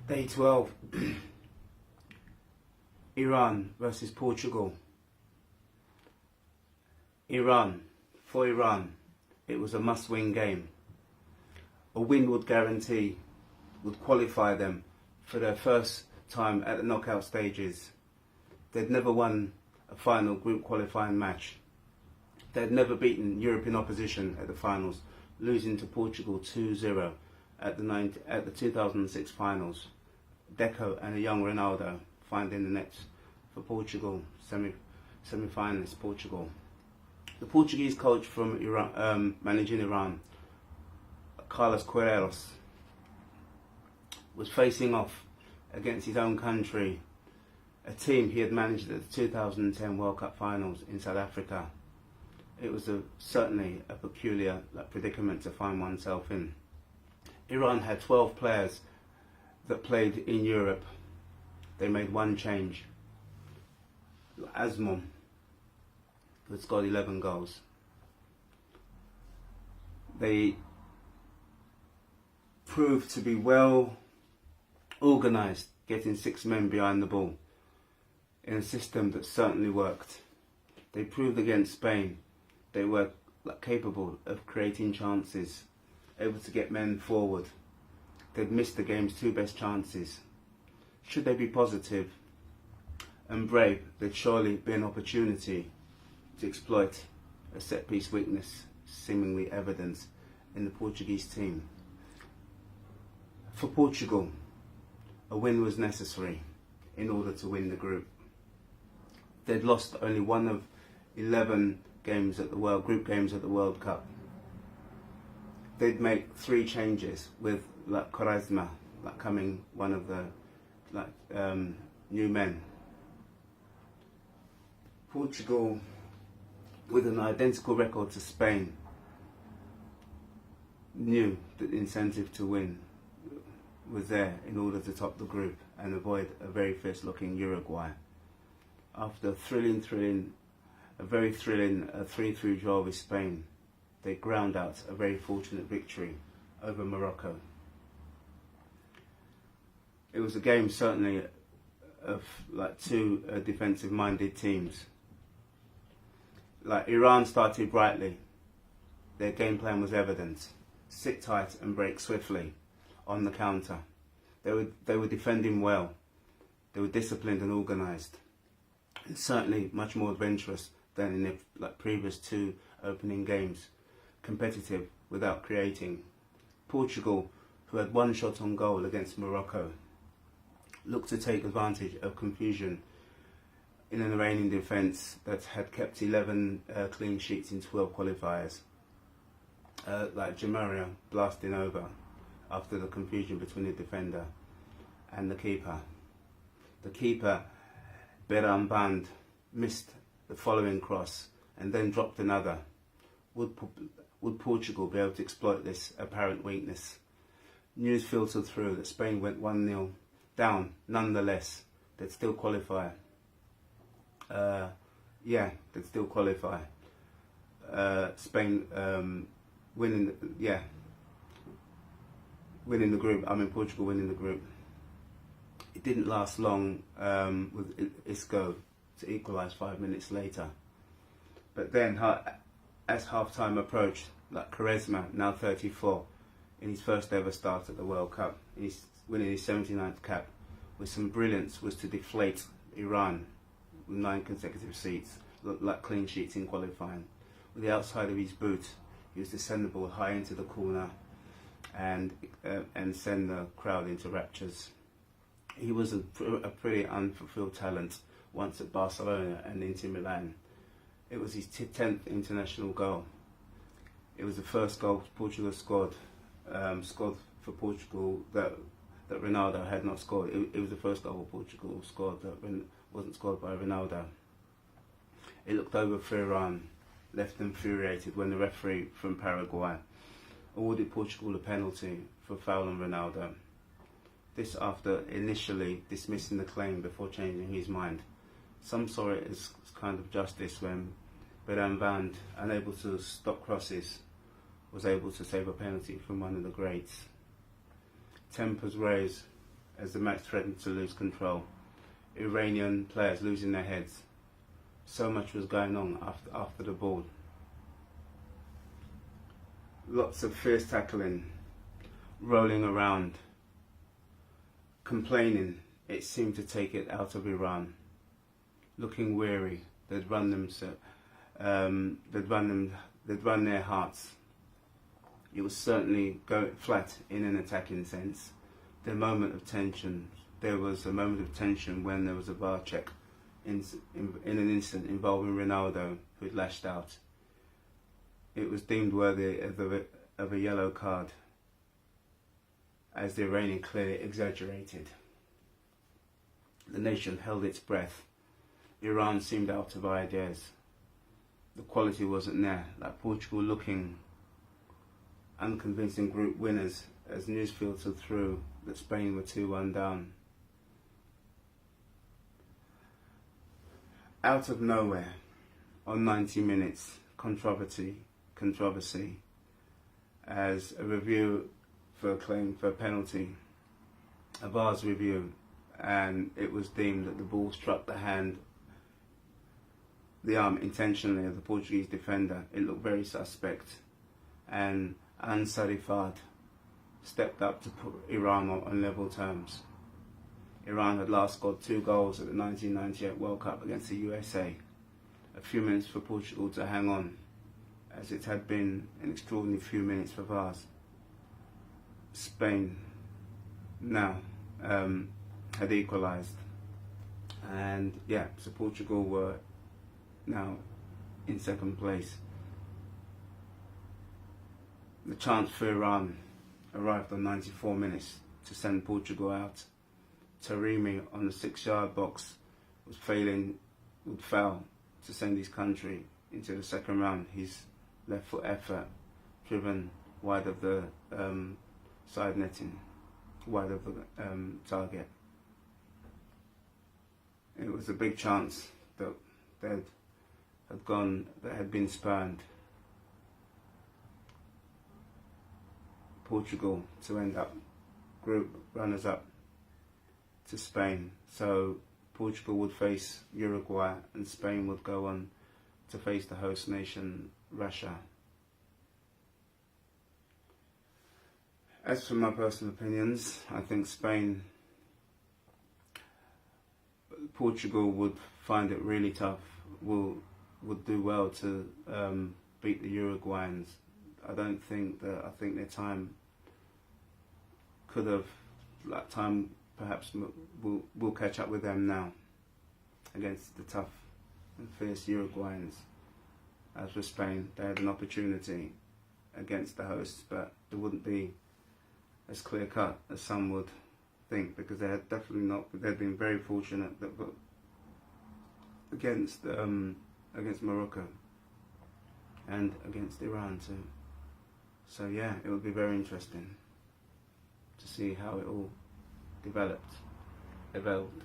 Day 12. Iran versus Portugal. For Iran, it was a must-win game. A win would qualify them for their first time at the knockout stages. They'd never won a final group qualifying match. They'd never beaten European opposition at the finals, losing to Portugal 2-0 at the 2006 finals. Deco and a young Ronaldo finding the net for Portugal, semi-finalist Portugal. The Portuguese coach from Iran, managing Iran, Carlos Queiroz, was facing off against his own country, a team he had managed at the 2010 World Cup finals in South Africa. It was certainly a peculiar predicament to find oneself in. Iran had 12 players that played in Europe. They made one change. Asmon, who had scored 11 goals. They proved to be well organised, getting 6 men behind the ball in a system that certainly worked. They proved against Spain they were capable of creating chances, able to get men forward. They'd missed the game's 2 best chances. Should they be positive and brave, there'd surely be an opportunity to exploit a set-piece weakness seemingly evident in the Portuguese team. For Portugal, a win was necessary in order to win the group. They'd lost only one of 11 games at the group games at the World Cup. They'd make 3 changes with Quaresma coming one of the new men. Portugal, with an identical record to Spain, knew that the incentive to win was there in order to top the group and avoid a very fierce-looking Uruguay. After a very thrilling 3-3 draw with Spain, they ground out a very fortunate victory over Morocco. It was a game certainly of 2 defensive-minded teams. Iran started brightly. Their game plan was evident: sit tight and break swiftly on the counter. They were defending well. They were disciplined and organised, and certainly much more adventurous than in the previous 2 opening games. Competitive without creating. Portugal, who had 1 shot on goal against Morocco, looked to take advantage of confusion in an Iranian defence that had kept 11 clean sheets in 12 qualifiers. Jamaria blasting over after the confusion between the defender and the keeper. The keeper, Beram Band, missed the following cross and then dropped another. Would Portugal be able to exploit this apparent weakness? News filtered through that Spain went 1-0 down. Nonetheless, they'd still qualify. They'd still qualify. Spain winning the group. Portugal winning the group. It didn't last long with Isco to equalise 5 minutes later. But then, as half-time approached, Quaresma, now 34, in his first ever start at the World Cup, winning his 79th cap, with some brilliance, was to deflate Iran with 9 consecutive clean sheets in qualifying. With the outside of his boot, he was to send the ball high into the corner and send the crowd into raptures. He was a pretty unfulfilled talent once at Barcelona and Inter Milan. It was his 10th international goal. It was the first goal Portugal scored for Portugal that Ronaldo had not scored. It was the first goal Portugal scored that wasn't scored by Ronaldo. It looked over for Iran, left them infuriated when the referee from Paraguay awarded Portugal a penalty for foul on Ronaldo. This after initially dismissing the claim before changing his mind. Some saw it as kind of justice when Beram Band, unable to stop crosses, was able to save a penalty from one of the greats. Tempers rose as the match threatened to lose control. Iranian players losing their heads. So much was going on after the ball. Lots of fierce tackling, rolling around, complaining. It seemed to take it out of Iran. Looking weary, they'd run their hearts. It was certainly going flat in an attacking sense. There was a moment of tension when there was a VAR check in an incident involving Ronaldo, who had lashed out. It was deemed worthy of a yellow card, as the Iranian clearly exaggerated. The nation held its breath. Iran seemed out of ideas. The quality wasn't there, like Portugal looking unconvincing group winners as news filtered through that Spain were 2-1 down. Out of nowhere, on 90 minutes, controversy as a review for a claim for a penalty, a VAR's review, and it was deemed that the ball struck the arm intentionally of the Portuguese defender. It looked very suspect, and Ansari Fard stepped up to put Iran on level terms. Iran had last scored 2 goals at the 1998 World Cup against the USA. A few minutes for Portugal to hang on, as it had been an extraordinary few minutes for VARs. Spain now had equalised, and so Portugal were now in second place. The chance for Iran arrived on 94 minutes to send Portugal out. Taremi on the 6-yard box would fail to send his country into the second round. His left foot effort driven wide of the side netting, wide of the target. It was a big chance that had been spurned. Portugal to end up group runners up to Spain. So Portugal would face Uruguay and Spain would go on to face the host nation, Russia. As for my personal opinions, I think Portugal would find it really tough, would do well to beat the Uruguayans. I think their time perhaps will catch up with them now against the tough and fierce Uruguayans. As for Spain, they had an opportunity against the hosts, but it wouldn't be as clear cut as some would think, because they had definitely not. They'd been very fortunate against Morocco and against Iran too. So it would be very interesting to see how it all evolved.